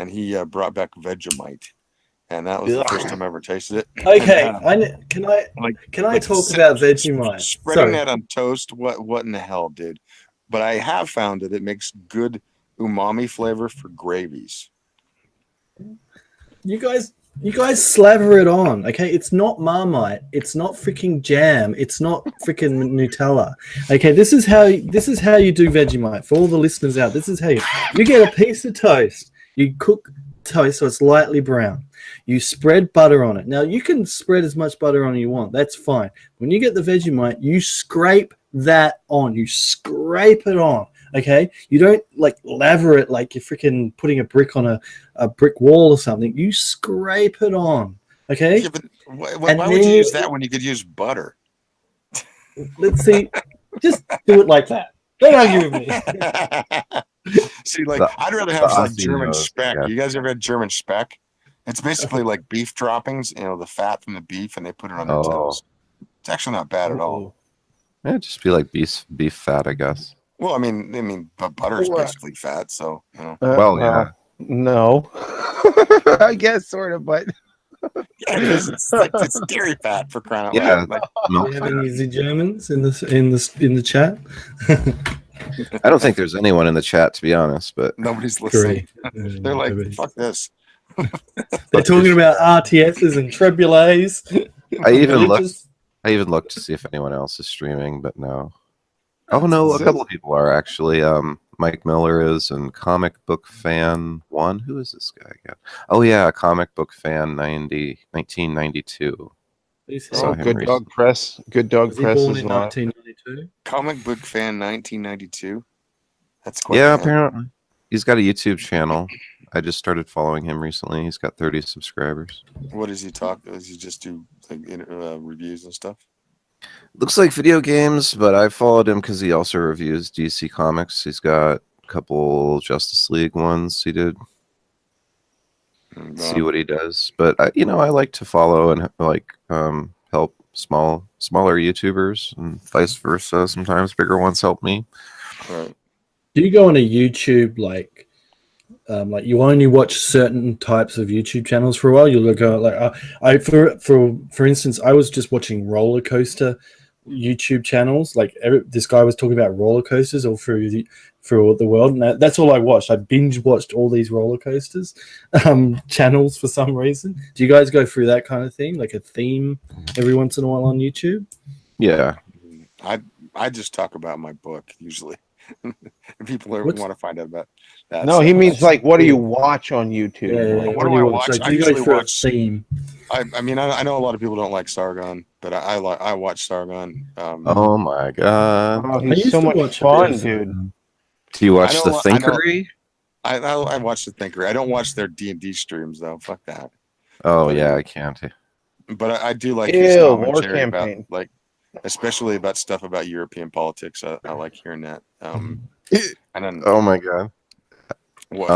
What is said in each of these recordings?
and he brought back Vegemite, and that was the first time I ever tasted it. Okay, And, can I like talk about Vegemite? spreading Sorry, that on toast. What in the hell, dude? But I have found that it makes good umami flavor for gravies. you guys, you guys slaver it on. Okay, it's not Marmite. It's not freaking jam. It's not freaking Nutella. Okay, this is how you do Vegemite for all the listeners out. This is how you get a piece of toast. You cook toast so it's lightly brown. You spread butter on it. Now you can spread as much butter on as you want. That's fine. When you get the Vegemite, you scrape that on. You scrape it on. Okay, you don't like lather it like you're freaking putting a brick on a brick wall or something. You scrape it on. Okay, Yeah, but and why would then you you use that when you could use butter? let's see. Just do it like that. Don't argue with me. See, like The, I'd rather the have like Aussie German knows. speck. Yeah. You guys ever had German speck? It's basically like beef droppings, the fat from the beef, and they put it on their Oh, toast. It's actually not bad at all. Oh, yeah, just be like beef fat, I guess. Well, but butter is basically fat, so Well, yeah. No. I guess sort of, but Yeah, because it's dairy fat for crying out Yeah. loud. Like, do Milk we have fat. any Z Germans in the chat? I don't think there's anyone in the chat, to be honest, but nobody's listening. Great. They're like, fuck this. They're talking about RTSs and Trebulets. I even looked. Religious- I even looked to see if anyone else is streaming, but no. Oh no, a couple of people are actually. Mike Miller is, and Comic Book Fan 1. Who is this guy again? Oh yeah, Comic Book Fan 1992. Saw him Good recently. Dog Press. Good Dog Was he Press born is in live. 1992? Comic Book Fan 1992. That's quite Yeah, the name. apparently he's got a YouTube channel. I just started following him recently. He's got 30 subscribers. What does he talk? Does he just do like reviews and stuff? Looks like video games, but I followed him because he also reviews DC Comics. He's got a couple Justice League ones he did. See what he does. But I like to follow and help smaller YouTubers and vice versa. Sometimes bigger ones help me. Right. Do you go on a YouTube like you only watch certain types of YouTube channels for a while? You'll go like for instance, I was just watching roller coaster YouTube channels. Like this guy was talking about roller coasters all through the world, and that's all I watched. I binge watched all these roller coasters channels for some reason. Do you guys go through that kind of thing, like a theme every once in a while on YouTube? Yeah. I just talk about my book usually. People want to find out about that. No, he means like, what do you watch on YouTube? Yeah, What do I watch? Like, I do you usually go through watch- a theme? I know a lot of people don't like Sargon, but I watch Sargon. Oh my god. Oh, I he's used so to much watch a fun, bit of- dude. Do you watch I the know- I know- Thinkery? I watch the Thinker. I don't watch their D&D streams though. Fuck that. Oh yeah, I can't. But I do like his Ew, war commentary about campaign. especially about stuff about European politics. I like hearing that. And then Oh my god. what?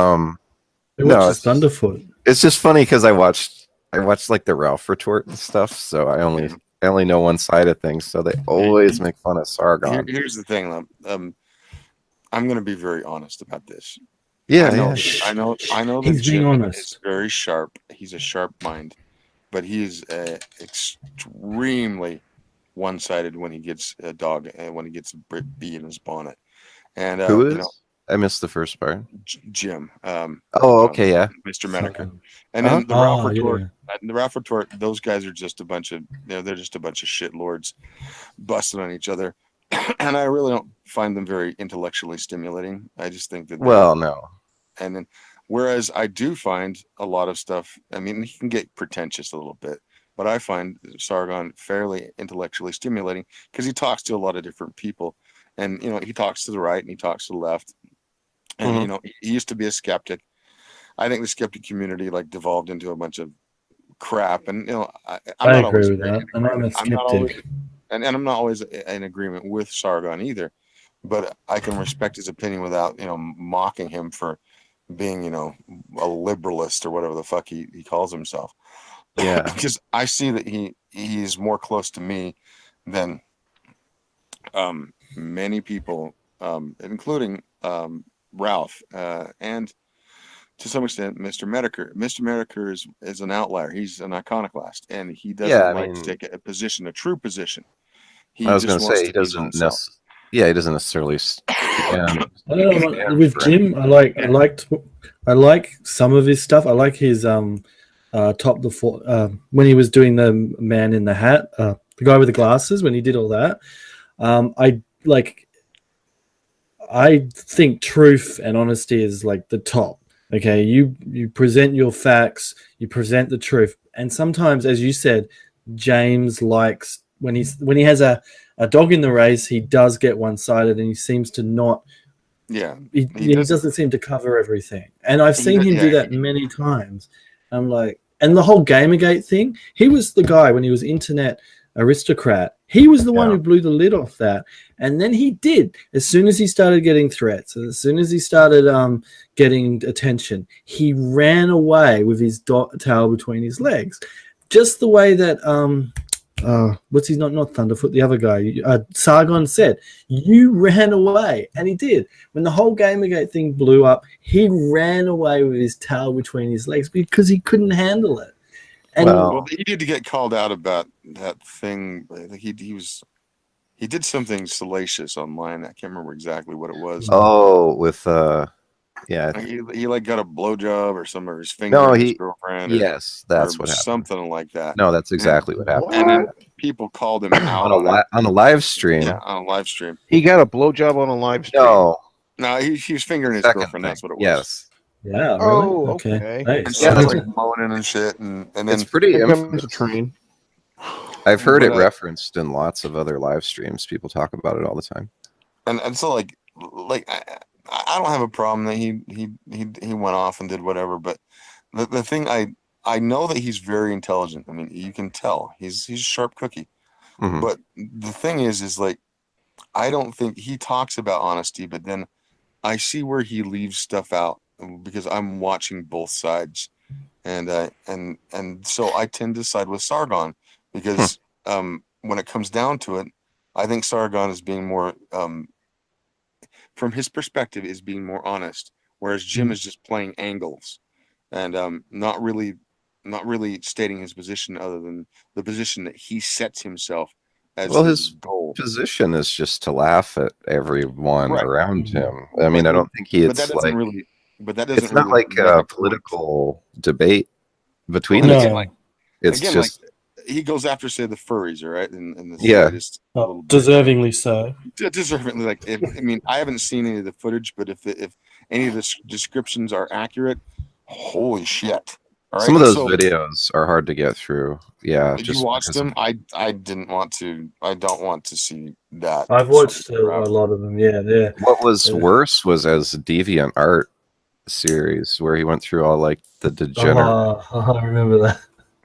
They No, watch it's this Thunderfoot. It's just funny because I watched like the Ralph retort and stuff, so I only know one side of things. So they always make fun of Sargon. Here's the thing. I'm going to be very honest about this. Yeah, I know. That He's being Jim honest. is very sharp. He's a sharp mind, but he's extremely one-sided when he gets a dog and when he gets a bee in his bonnet. And Who is? I missed the first part. Jim. Oh, okay, yeah. Mr. Metokur. And then the Oh, Ralph retort. yeah. The Ralph retort. Those guys are just a bunch of. They're just a bunch of shit lords, busting on each other. And I really don't find them very intellectually stimulating. I just think that. Well, no. And then, whereas I do find a lot of stuff. I mean, he can get pretentious a little bit, but I find Sargon fairly intellectually stimulating because he talks to a lot of different people, and he talks to the right and he talks to the left, and he used to be a skeptic. I think the skeptic community devolved into a bunch of crap, and I not always agree with that, and I'm a skeptic. and I'm not always in agreement with Sargon either, but I can respect his opinion without mocking him for being a liberalist or whatever the fuck he calls himself. Yeah. Because I see that he's more close to me than many people, including Ralph and to some extent, Mr. Metokur. Mr. Metokur is an outlier. He's an iconoclast, and he Yeah, doesn't I like to mean, take a position, a true position. I He was going just to wants say to be himself. Yeah, he doesn't necessarily stand. I don't know. stand With for Jim, I like some of his stuff. I like his top the four when he was doing the man in the hat, the guy with the glasses when he did all that. I like. I think truth and honesty is like the top. Okay, you present your facts, you present the truth, and sometimes, as you said, James likes when he has a dog in the race, he does get one sided, and he seems to not. Yeah, He doesn't seem to cover everything, and I've seen him do that many times. I'm like, and the whole Gamergate thing. He was the guy when he was internet aristocrat. He was the one who blew the lid off that, and then he did. As soon as he started getting threats, and as soon as he started getting attention, he ran away with his tail between his legs, just the way that what's his not Thunderfoot, the other guy, Sargon said, you ran away, and he did. When the whole Gamergate thing blew up, he ran away with his tail between his legs because he couldn't handle it. And well, he did to get called out about that thing. He did something salacious online. I can't remember exactly what it was. Oh, with yeah. He like got a blowjob or some of his finger his girlfriend. Yes, that's what happened. Something like that. No, that's exactly what happened. And then people called him out on a live stream. Yeah, on a live stream. He got a blowjob on a live stream. No, he was fingering his girlfriend. That's what it was. Yes. Yeah. Really? Oh, okay. And she was like moaning and shit, and then it's pretty infamous. A train. I've heard it referenced in lots of other live streams. People talk about it all the time. And so like I don't have a problem that he went off and did whatever, but the thing I know that he's very intelligent. I mean, you can tell he's a sharp cookie. Mm-hmm. But the thing is like I don't think he talks about honesty, but then I see where he leaves stuff out because I'm watching both sides, and so I tend to side with Sargon because when it comes down to it, I think Sargon is being more from his perspective is being more honest, whereas Jim is just playing angles and not really stating his position other than the position that he sets himself as his goal. Position is just to laugh at everyone around him. I mean, I don't think it's it's not like a political debate between the two. It's again, just he goes after, say, the furries, all right? And deservingly so. Deservingly, like I mean, I haven't seen any of the footage, but if any of the descriptions are accurate, holy shit! All right? Some of those videos are hard to get through. Yeah, did you watch them? I didn't want to. I don't want to see that. I've watched a lot of them. Yeah. What was worse was as Deviant Art series where he went through all like the degenerate. I remember that.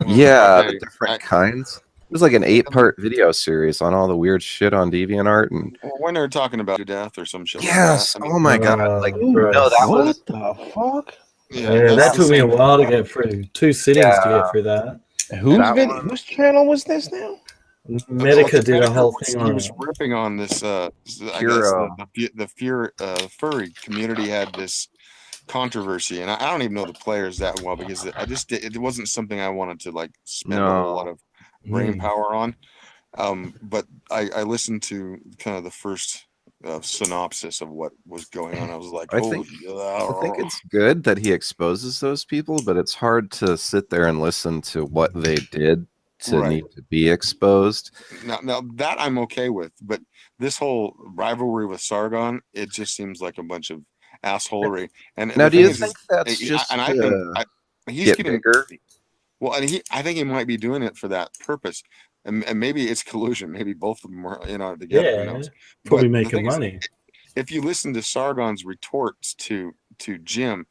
Yeah, the different kinds. It was like an 8-part video series on all the weird shit on DeviantArt, and when they're talking about your death or some shit. Yes. Like that. Oh my god. Like no, that was what the fuck. Yeah, that took me a while to get through. 2 sittings to get through that. Whose channel was this now? Medica did a whole thing on it. He was ripping on this. I guess the furry community had this controversy, and I don't even know the players that well because it wasn't something I wanted to like spend a whole lot of brain power on. But I listened to kind of the first synopsis of what was going on. I was like, I think it's good that he exposes those people, but it's hard to sit there and listen to what they did to need to be exposed. Now that I'm okay with, but this whole rivalry with Sargon, it just seems like a bunch of assholery. And now, do you think that's just? And I think he's getting bigger. Well, and I think he might be doing it for that purpose, and maybe it's collusion. Maybe both of them are, together. Yeah, who knows? probably making money. If you listen to Sargon's retorts to Jim,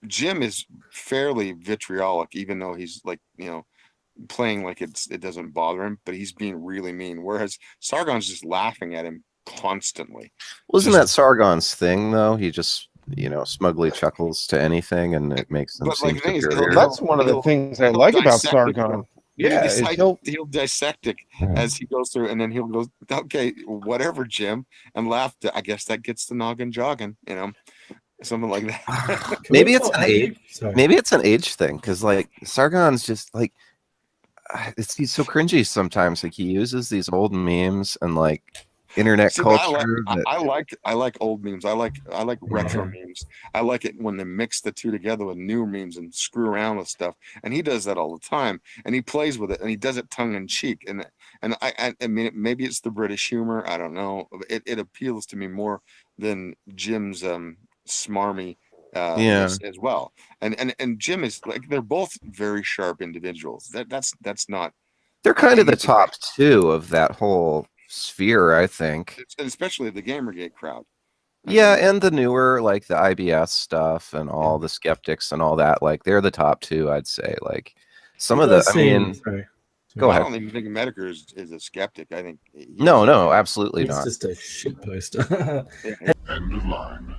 Jim is fairly vitriolic, even though he's like playing like it doesn't bother him, but he's being really mean. Whereas Sargon's just laughing at him constantly. Wasn't that Sargon's thing though? He just smugly chuckles to anything, and it makes them seem superior. That's one of the things I like about Sargon. Yeah, he'll dissect it as he goes through, and then he'll go, okay, whatever, Jim, and laugh. I guess that gets the noggin jogging, something like that. Can Maybe we it's talk- an have you- age. Sorry. Maybe it's an age thing because like Sargon's just like he's so cringy sometimes. Like he uses these old memes and like internet See, but culture. I like old memes. I like retro memes. I like it when they mix the two together with new memes and screw around with stuff. And he does that all the time. And he plays with it, and he does it tongue in cheek. And I mean, maybe it's the British humor. I don't know. It appeals to me more than Jim's smarmy Yeah, as well. And Jim is like, they're both very sharp individuals. That's not they're kind of the anything. top two of that whole sphere, I think. Especially the Gamergate crowd. I Yeah, mean, and the newer like the IBS stuff and all the skeptics and all that, like they're the top two, I'd say. Like some It of the, does I mean, seem- sorry. go I ahead. don't even think Metokur is a skeptic. I think No, absolutely He's not. just a shit poster. yeah, End of line.